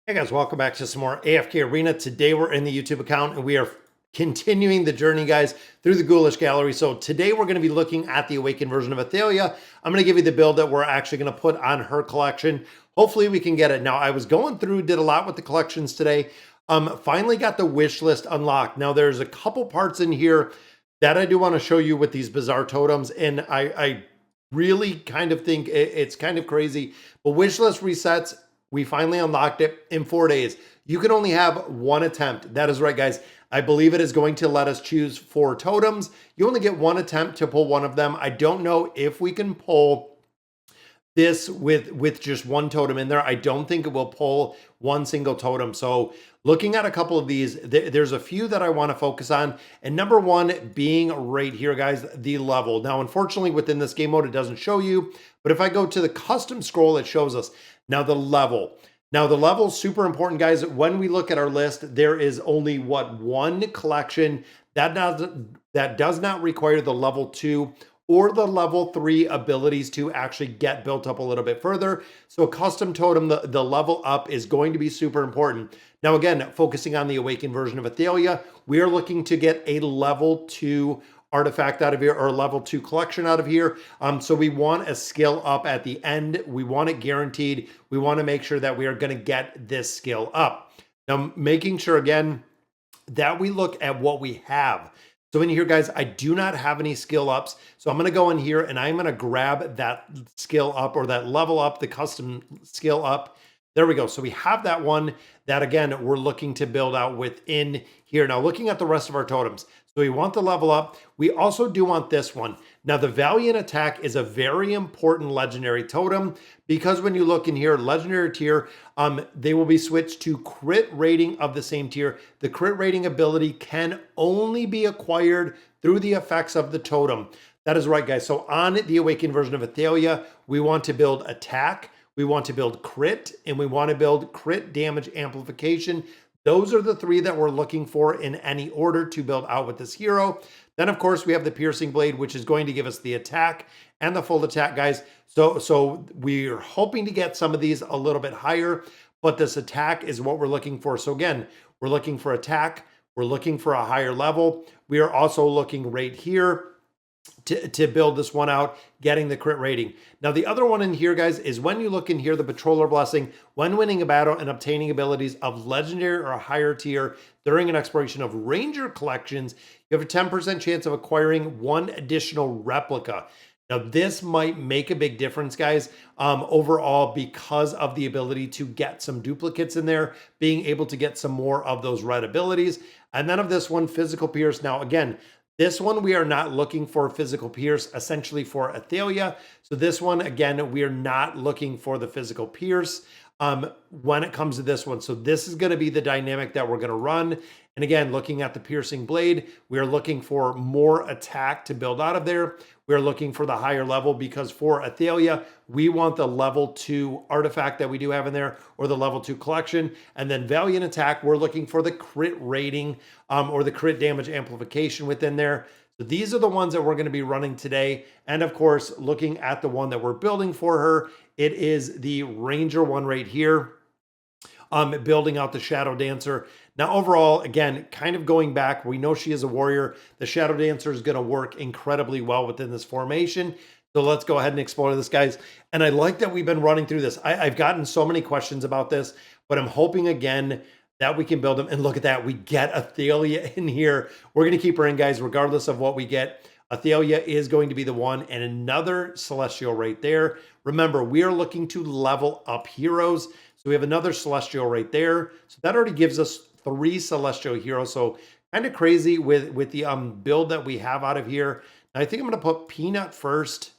Hey guys, welcome back to some more AFK Arena. Today we're in the YouTube account and we are continuing the journey, guys, through the Ghoulish Gallery. So today we're going to be looking at the Awakened version of AAthalia. I'm going to give you the build that we're actually going to put on her collection. Hopefully we can get it. Now, I was going through, did a lot with the collections today. Finally got the wish list unlocked. Now, there's a couple parts in here that I do want to show you with these bizarre totems. And I really kind of think it's kind of crazy. But wish list resets. We finally unlocked it in 4 days. You can only have one attempt. That is right, guys. I believe it is going to let us choose 4 totems. You only get one attempt to pull one of them. I don't know if we can pull this with just one totem in there. I don't think it will pull one single totem. So looking at a couple of these, there's a few that I want to focus on. And number one being right here, guys, the level. Now, unfortunately, within this game mode, it doesn't show you. But if I go to the custom scroll, it shows us. Now the level. Now the level is super important, guys. When we look at our list, there is only one collection that does not require the level 2 or the level 3 abilities to actually get built up a little bit further. So a custom totem, the level up is going to be super important. Now again, focusing on the Awakened version of AAthalia, we are looking to get a level 2 artifact out of here, or level 2 collection out of here. So we want a skill up at the end. We want it guaranteed. We want to make sure that we are going to get this skill up. Now, making sure again that we look at what we have. So in here, guys, I do not have any skill ups. So I'm going to go in here and I'm going to grab that skill up or that level up, the custom skill up. There we go. So we have that one that, again, we're looking to build out within here. Now, looking at the rest of our totems. So we want the level up. We also do want this one. Now, the Valiant Attack is a very important legendary totem because when you look in here, legendary tier, they will be switched to crit rating of the same tier. The crit rating ability can only be acquired through the effects of the totem. That is right, guys. So on the Awakened version of AAthalia, we want to build attack. We want to build crit, and we want to build crit damage amplification. Those are the 3 that we're looking for in any order to build out with this hero. Then, of course, we have the Piercing Blade, which is going to give us the attack and the full attack, guys. So we're hoping to get some of these a little bit higher, but this attack is what we're looking for. So again, we're looking for attack. We're looking for a higher level. We are also looking right here to build this one out, getting the crit rating. Now, the other one in here, guys, is when you look in here, the Patroller Blessing, when winning a battle and obtaining abilities of legendary or higher tier during an exploration of Ranger collections, you have a 10% chance of acquiring 1 additional replica. Now, this might make a big difference, guys, overall because of the ability to get some duplicates in there, being able to get some more of those red abilities. And then of this one, Physical Pierce. Now, again, this one, we are not looking for Physical Pierce, essentially for AAthalia. So this one, again, we are not looking for the Physical Pierce when it comes to this one. So this is going to be the dynamic that we're going to run. And again, looking at the Piercing Blade, we are looking for more attack to build out of there. We're looking for the higher level because for AAthalia, we want the level 2 artifact that we do have in there or the level 2 collection. And then Valiant Attack, we're looking for the crit rating or the crit damage amplification within there. So these are the ones that we're going to be running today. And of course, looking at the one that we're building for her, it is the Ranger one right here. Building out the Shadow Dancer. Now, overall, again, kind of going back, we know she is a warrior. The Shadow Dancer is going to work incredibly well within this formation. So let's go ahead and explore this, guys. And I like that we've been running through this. I've gotten so many questions about this, but I'm hoping, again, that we can build them. And look at that. We get AAthalia in here. We're going to keep her in, guys, regardless of what we get. AAthalia is going to be the one, and another Celestial right there. Remember, we are looking to level up heroes. So we have another Celestial right there. So that already gives us 3 Celestial heroes. So kind of crazy with the build that we have out of here. Now, I think I'm going to put Peanut first.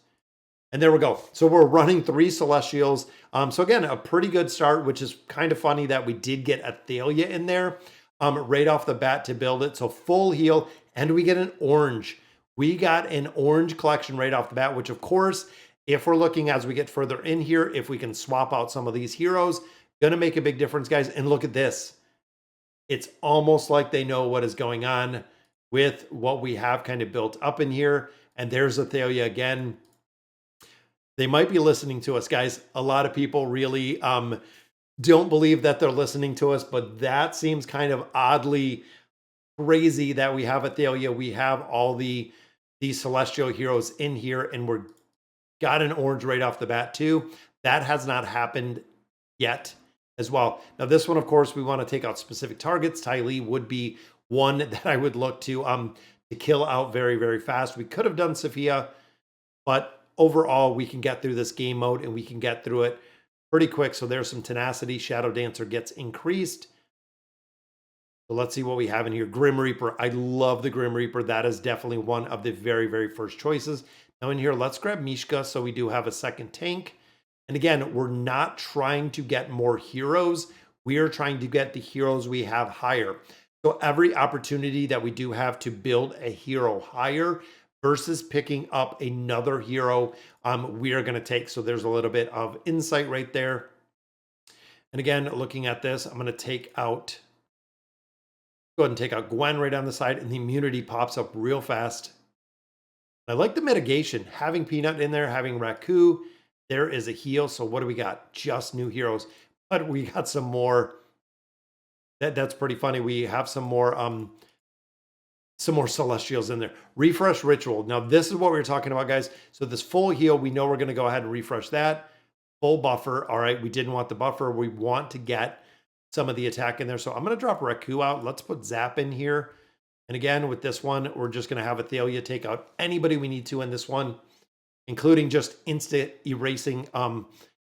And there we go. So we're running 3 Celestials. So again, a pretty good start, which is kind of funny that we did get AAthalia in there right off the bat to build it. So full heal, and we get an orange. We got an orange collection right off the bat, which of course, if we're looking as we get further in here, if we can swap out some of these heroes, going to make a big difference, guys. And look at this. It's almost like they know what is going on with what we have kind of built up in here. And there's AAthalia again. They might be listening to us, guys. A lot of people really Don't believe that they're listening to us, but that seems kind of oddly crazy that we have Athalia. We have all these celestial heroes in here, and we're got an orange right off the bat too. That has not happened yet as well. Now this one, of course, we want to take out specific targets. Ty Lee would be one that I would look to kill out very, very fast. We could have done Sophia, but overall we can get through this game mode and we can get through it pretty quick. So there's some tenacity. Shadow Dancer gets increased. So let's see what we have in here. Grim Reaper. I love the Grim Reaper. That is definitely one of the very, very first choices. Now in here, let's grab Mishka so we do have a second tank. And again, we're not trying to get more heroes. We are trying to get the heroes we have higher. So every opportunity that we do have to build a hero higher versus picking up another hero, we are going to take. So there's a little bit of insight right there. And again, looking at this, I'm going to take out, go ahead and take out Gwen right on the side, and the immunity pops up real fast. I like the mitigation, having Peanut in there, having Raku. There is a heal. So what do we got? Just new heroes, but we got some more. That's pretty funny. We have some more celestials in there. Refresh ritual. Now this is what we were talking about, guys. So this full heal, we know we're going to go ahead and refresh that. Full buffer. All right, we didn't want the buffer. We want to get some of the attack in there. So I'm going to drop Raku out. Let's put Zap in here. And again, with this one, we're just going to have Athalia take out anybody we need to in this one, including just instant erasing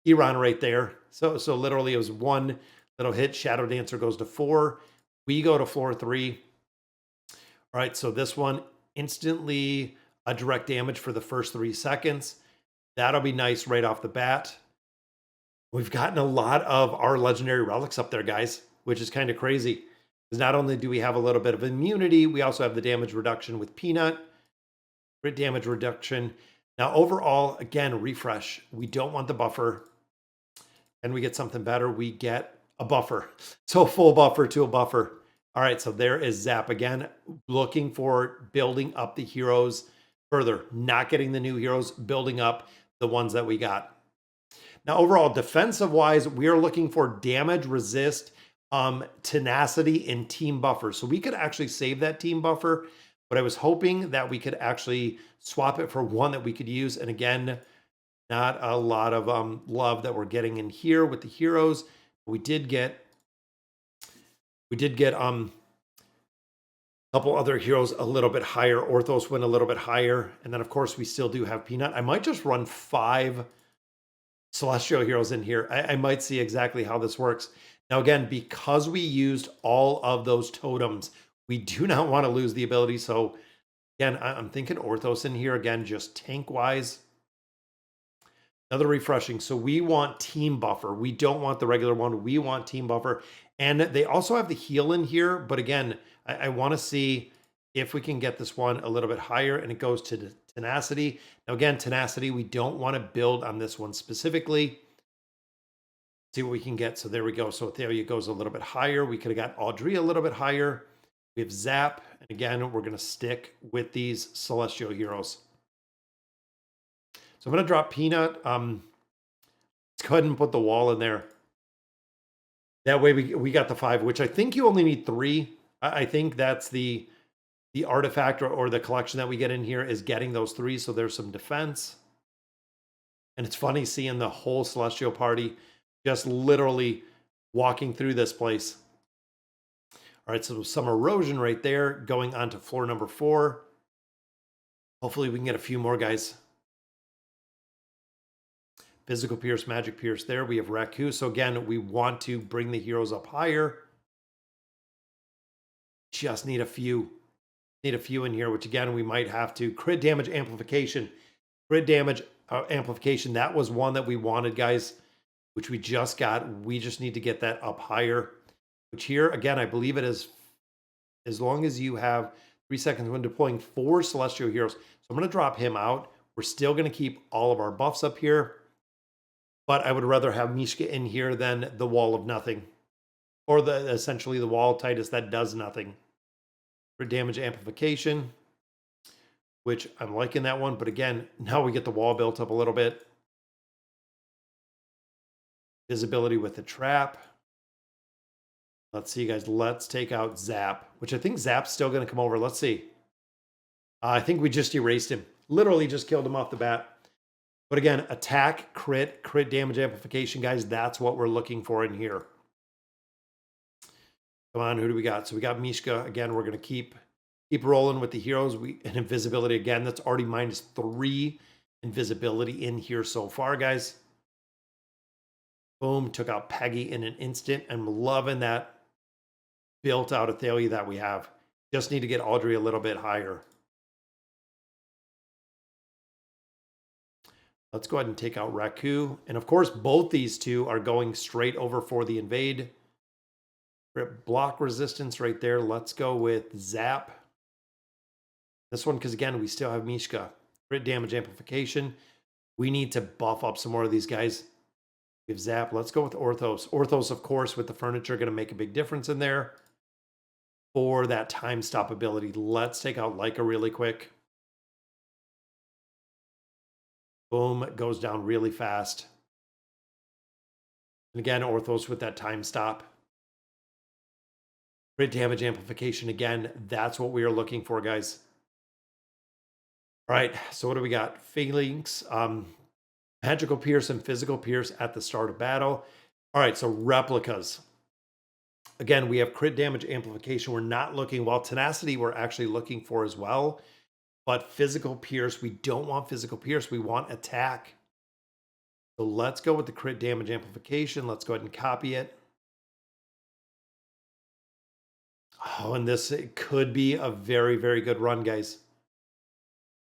Iran right there. So literally it was one little hit. Shadow Dancer goes to 4. We go to floor 3. All right, so this one instantly a direct damage for the first 3 seconds. That'll be nice right off the bat. We've gotten a lot of our legendary relics up there, guys, which is kind of crazy. Because not only do we have a little bit of immunity, we also have the damage reduction with Peanut. Crit damage reduction. Now, overall, again, refresh. We don't want the buffer. And we get something better. We get a buffer. So full buffer to a buffer. All right, so there is Zap again. Looking for building up the heroes further. Not getting the new heroes, building up the ones that we got. Now, overall, defensive-wise, we are looking for damage, resist, tenacity, and team buffer. So we could actually save that team buffer, but I was hoping that we could actually swap it for one that we could use. And again, not a lot of love that we're getting in here with the heroes. We did get a couple other heroes a little bit higher. Orthos went a little bit higher. And then, of course, we still do have Peanut. I might just run 5 celestial heroes in here. I might see exactly how this works. Now, again, because we used all of those totems, we do not want to lose the ability. So, again, I'm thinking Orthos in here, again, just tank-wise. Another refreshing. So we want team buffer. We don't want the regular one. We want team buffer. And they also have the heal in here. But again, I want to see if we can get this one a little bit higher, and it goes to tenacity. Now, again, tenacity, we don't want to build on this one specifically. See what we can get. So there we go. So Athalia goes a little bit higher. We could have got Audrey a little bit higher. We have Zap. And again, we're going to stick with these celestial heroes. So I'm going to drop Peanut. Let's go ahead and put the wall in there. That way we got the 5, which I think you only need 3. I think that's the artifact or the collection that we get in here is getting those 3. So there's some defense. And it's funny seeing the whole Celestial party just literally walking through this place. All right, so some erosion right there going on to floor number 4. Hopefully we can get a few more guys. Physical Pierce, Magic Pierce there. We have Raku. So again, we want to bring the heroes up higher. Just need a few. Need a few in here, which again, we might have to. Crit damage amplification. Crit damage amplification. That was one that we wanted, guys, which we just got. We just need to get that up higher. Which here, again, I believe it is as long as you have 3 seconds when deploying 4 Celestial heroes. So I'm going to drop him out. We're still going to keep all of our buffs up here. But I would rather have Mishka in here than the Wall of Nothing. Or essentially the Wall of Titus that does nothing. For damage amplification, which I'm liking that one. But again, now we get the wall built up a little bit. Visibility with the trap. Let's see, guys. Let's take out Zap, which I think Zap's still going to come over. Let's see. I think we just erased him. Literally just killed him off the bat. But again, attack, crit damage amplification, guys. That's what we're looking for in here. Come on, who do we got? So we got Mishka. Again, we're going to keep rolling with the heroes. And invisibility, again, that's already -3 invisibility in here so far, guys. Boom, took out Peggy in an instant. I'm loving that built out Athalia that we have. Just need to get Audrey a little bit higher. Let's go ahead and take out Raku. And of course, both these two are going straight over for the invade. Grip block resistance right there. Let's go with Zap. This one, because again, we still have Mishka. Crit damage amplification. We need to buff up some more of these guys. We have Zap. Let's go with Orthos. Orthos, of course, with the furniture, going to make a big difference in there. For that time stop ability, let's take out Leica really quick. Boom, it goes down really fast. And again, Orthos with that time stop. Crit damage amplification again. That's what we are looking for, guys. All right, so what do we got? Phalanx, magical pierce and physical pierce at the start of battle. All right, so replicas. Again, we have crit damage amplification. We're not looking, well, tenacity we're actually looking for as well. But physical pierce, we don't want physical pierce. We want attack. So let's go with the crit damage amplification. Let's go ahead and copy it. Oh, and this, it could be a very, very good run, guys.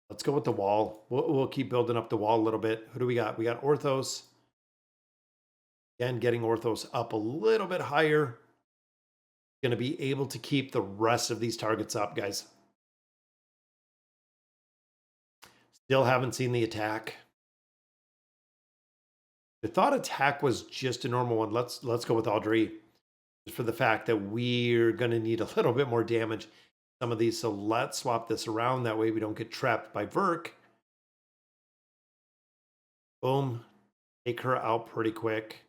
Let's go with the wall. We'll keep building up the wall a little bit. Who do we got? We got Orthos. Again, getting Orthos up a little bit higher. Going to be able to keep the rest of these targets up, guys. Still haven't seen the attack. I thought attack was just a normal one. Let's go with Audrey. Just for the fact that we're going to need a little bit more damage. Some of these, so let's swap this around. That way we don't get trapped by Verk. Boom. Take her out pretty quick.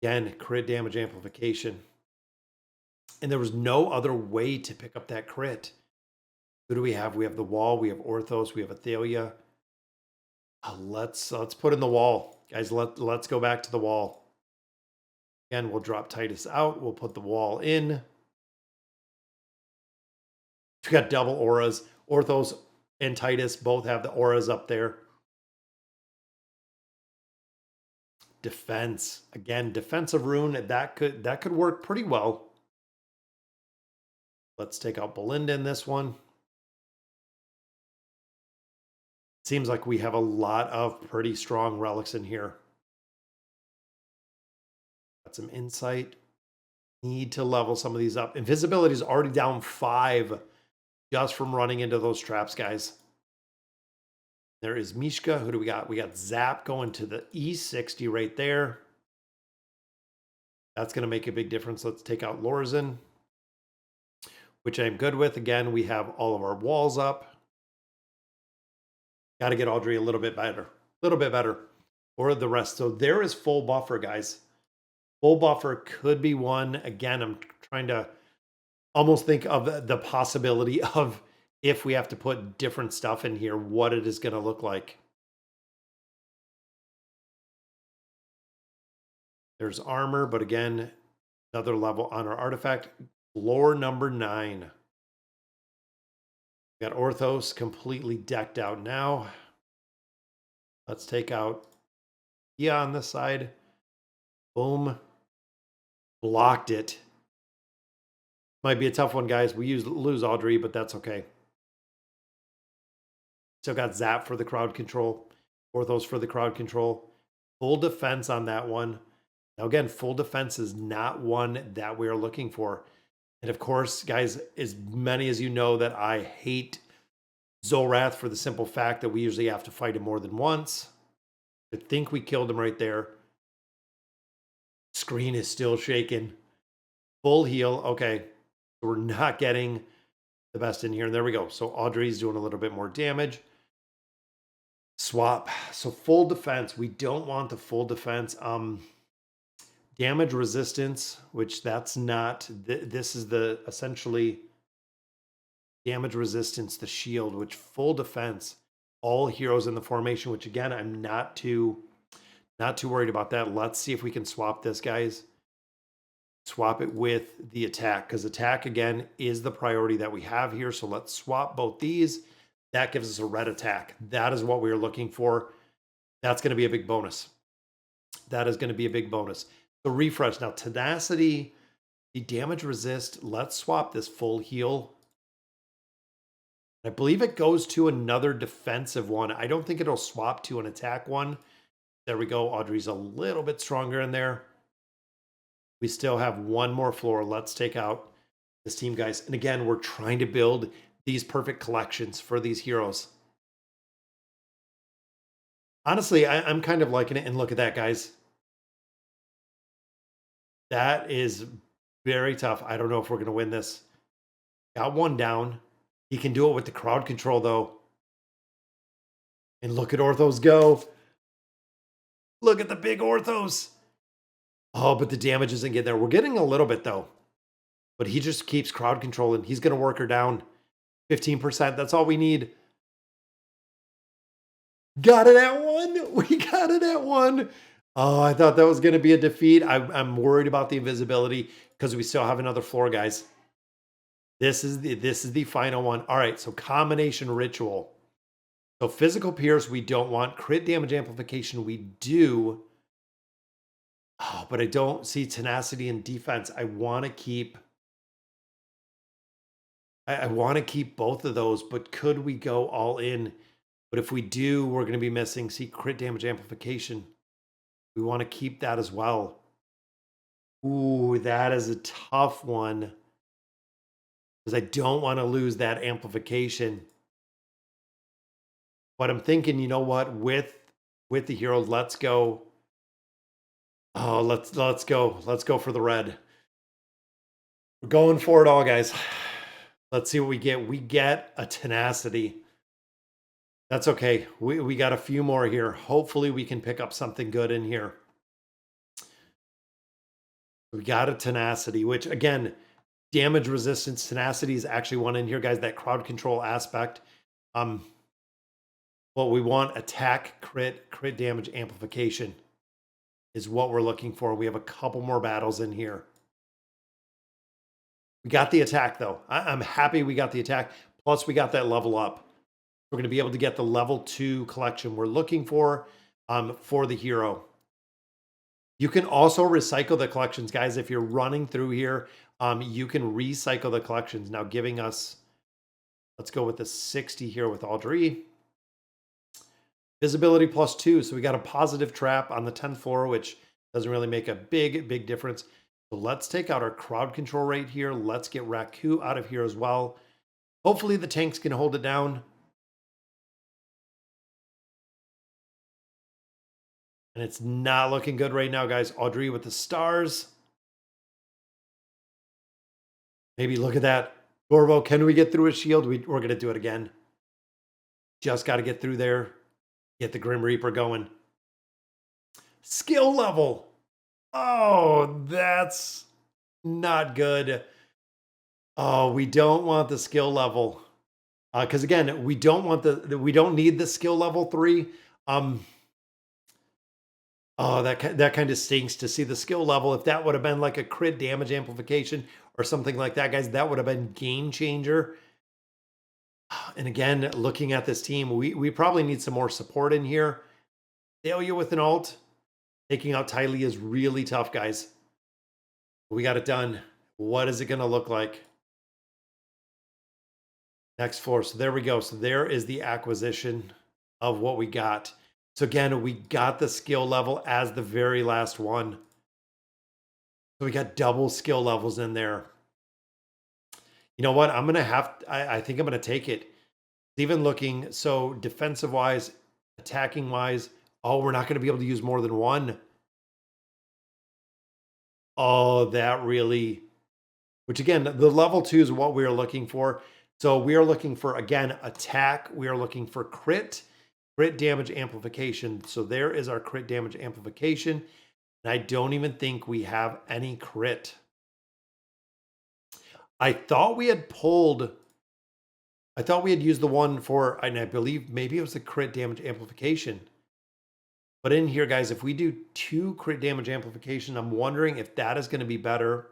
Again, crit damage amplification. And there was no other way to pick up that crit. Who do we have? We have the wall. We have Orthos. We have Athalia. Let's put in the wall. Guys, let's go back to the wall. Again, we'll drop Titus out. We'll put the wall in. We got double auras. Orthos and Titus both have the auras up there. Defense. Again, defensive rune. That could work pretty well. Let's take out Belinda in this one. Seems like we have a lot of pretty strong relics in here. Got some insight. Need to level some of these up. Invisibility is already down 5 just from running into those traps, guys. There is Mishka. Who do we got? We got Zap going to the E60 right there. That's going to make a big difference. Let's take out Lorzen, which I'm good with. Again, we have all of our walls up. Got to get Audrey a little bit better. Or the rest. So there is full buffer, guys. Full buffer could be one. Again, I'm trying to almost think of the possibility of if we have to put different stuff in here, what it is going to look like. There's armor, but again, another level on our artifact. Floor number 9. We got Orthos completely decked out now. Let's take out on this side. Boom. Blocked it. Might be a tough one, guys. We lose Audrey, but that's okay. Still got Zap for the crowd control. Orthos for the crowd control. Full defense on that one. Now, again, full defense is not one that we're looking for. And of course, guys, as many as you know that I hate Zolrath for the simple fact that we usually have to fight him more than once. I think we killed him right there. Screen is still shaking. Full heal. Okay. We're not getting the best in here. And there we go. So Audrey's doing a little bit more damage. Swap. So full defense. We don't want the full defense. Damage resistance, which that's not. This is the essentially damage resistance, the shield, which full defense. All heroes in the formation, which again, I'm not too worried about that. Let's see if we can swap this, guys. Swap it with the attack, because attack again is the priority that we have here. So let's swap both these. That gives us a red attack. That is what we are looking for. That's going to be a big bonus. That is going to be a big bonus. So refresh. Now tenacity, the damage resist. Let's swap this full heal. I believe it goes to another defensive one. I don't think it'll swap to an attack one. There we go. Audrey's a little bit stronger in there. We still have one more floor. Let's take out this team, guys. And again, we're trying to build these perfect collections for these heroes. Honestly, I'm kind of liking it. And look at that, guys. That is very tough. I don't know if we're going to win this. Got one down. He can do it with the crowd control, though. And look at Orthos go. Look at the big Orthos. Oh, but the damage isn't getting there. We're getting a little bit, though. But he just keeps crowd controlling. He's going to work her down. 15%. That's all we need. Got it at one. We got it at one. Oh, I thought that was going to be a defeat. I'm worried about the invisibility because we still have another floor, guys. This is the final one. All right, so combination ritual. So physical pierce, we don't want. Crit damage amplification, we do. Oh, but I don't see tenacity and defense. I want to keep. I want to keep both of those, but could we go all in? But if we do, we're going to be missing. See, crit damage amplification. We want to keep that as well. Ooh, that is a tough one. Because I don't want to lose that amplification. But I'm thinking, you know what? With the hero, let's go. Oh, let's go. Let's go for the red. We're going for it all, guys. Let's see what we get. We get a tenacity. That's okay. We got a few more here. Hopefully we can pick up something good in here. We got a tenacity, which again, damage resistance, tenacity is actually one in here, guys. That crowd control aspect. What we want, attack, crit damage amplification is what we're looking for. We have a couple more battles in here. We got the attack, though. I'm happy we got the attack. Plus, we got that level up. We're going to be able to get the level 2 collection we're looking for the hero. You can also recycle the collections, guys. If you're running through here, you can recycle the collections. Now giving us, let's go with the 60 here with Audrey. Visibility +2. So we got a positive trap on the 10th floor, which doesn't really make a big difference. So let's take out our crowd control rate here. Let's get Raku out of here as well. Hopefully the tanks can hold it down. And it's not looking good right now, guys. Audrey with the stars. Maybe look at that. Gorvo, can we get through a shield? We're going to do it again. Just got to get through there. Get the Grim Reaper going. Skill level. Oh, that's not good. Oh, we don't want the skill level. Because again, we don't need the skill level 3. Oh, that kind of stinks to see the skill level. If that would have been like a crit damage amplification or something like that, guys, that would have been game changer. And again, looking at this team, we probably need some more support in here. Failure with an ult. Taking out Ty Lee is really tough, guys. We got it done. What is it going to look like? Next floor. So there we go. So there is the acquisition of what we got. So again, we got the skill level as the very last one. So we got double skill levels in there. You know what? I'm going to I think I'm going to take it. Even looking, so defensive-wise, attacking-wise, oh, we're not going to be able to use more than one. Oh, that really, which again, the level 2 is what we are looking for. So we are looking for, again, attack. We are looking for crit. crit damage amplification. So there is our crit damage amplification. And I don't even think we have any crit. I thought we had used the one for, and I believe maybe it was the crit damage amplification. But in here, guys, if we do 2 crit damage amplification, I'm wondering if that is going to be better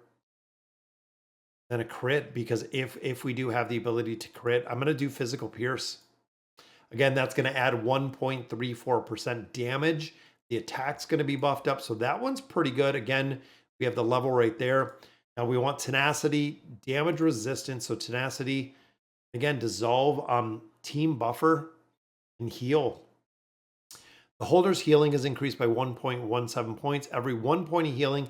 than a crit, because if we do have the ability to crit, I'm going to do physical pierce. Again, that's going to add 1.34% damage. The attack's going to be buffed up, so that one's pretty good. Again, we have the level right there. Now we want tenacity, damage resistance. So tenacity, again, dissolve, team buffer, and heal. The holder's healing is increased by 1.17 points. Every 1 point of healing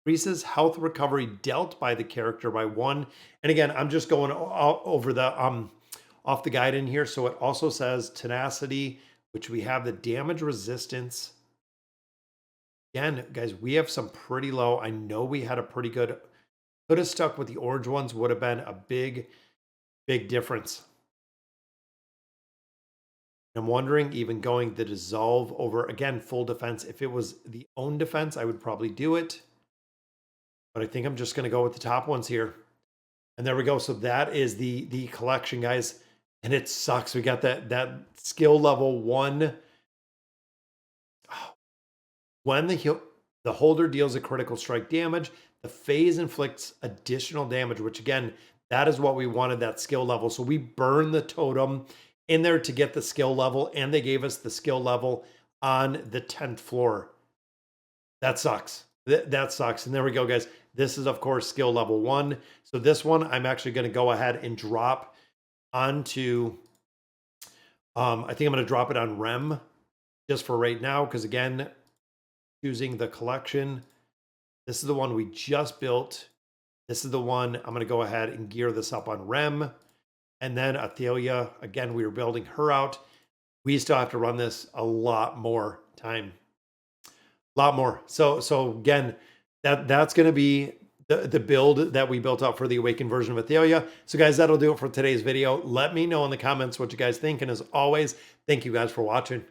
increases health recovery dealt by the character by 1. And again, I'm just going over the off the guide in here. So it also says tenacity, which we have the damage resistance. Again, guys, we have some pretty low. I know we had a pretty good, could have stuck with the orange ones, would have been a big difference. I'm wondering, even going the dissolve over, again, full defense. If it was the own defense, I would probably do it. But I think I'm just going to go with the top ones here. And there we go. So that is the collection, guys. And it sucks. We got that skill level 1. When the holder deals a critical strike damage, the phase inflicts additional damage, which again, that is what we wanted, that skill level. So we burn the totem in there to get the skill level, and they gave us the skill level on the 10th floor. That sucks. That sucks. And there we go, guys. This is, of course, skill level 1. So this one, I'm actually going to go ahead and drop onto, I think I'm going to drop it on Rem just for right now, because again, choosing the collection. This is the one we just built. This is the one I'm going to go ahead and gear this up on Rem. And then AAthalia, again, we were building her out. We still have to run this a lot more time. A lot more. So again, that's going to be the build that we built up for the Awakened version of AAthalia. So guys, that'll do it for today's video. Let me know in the comments what you guys think. And as always, thank you guys for watching.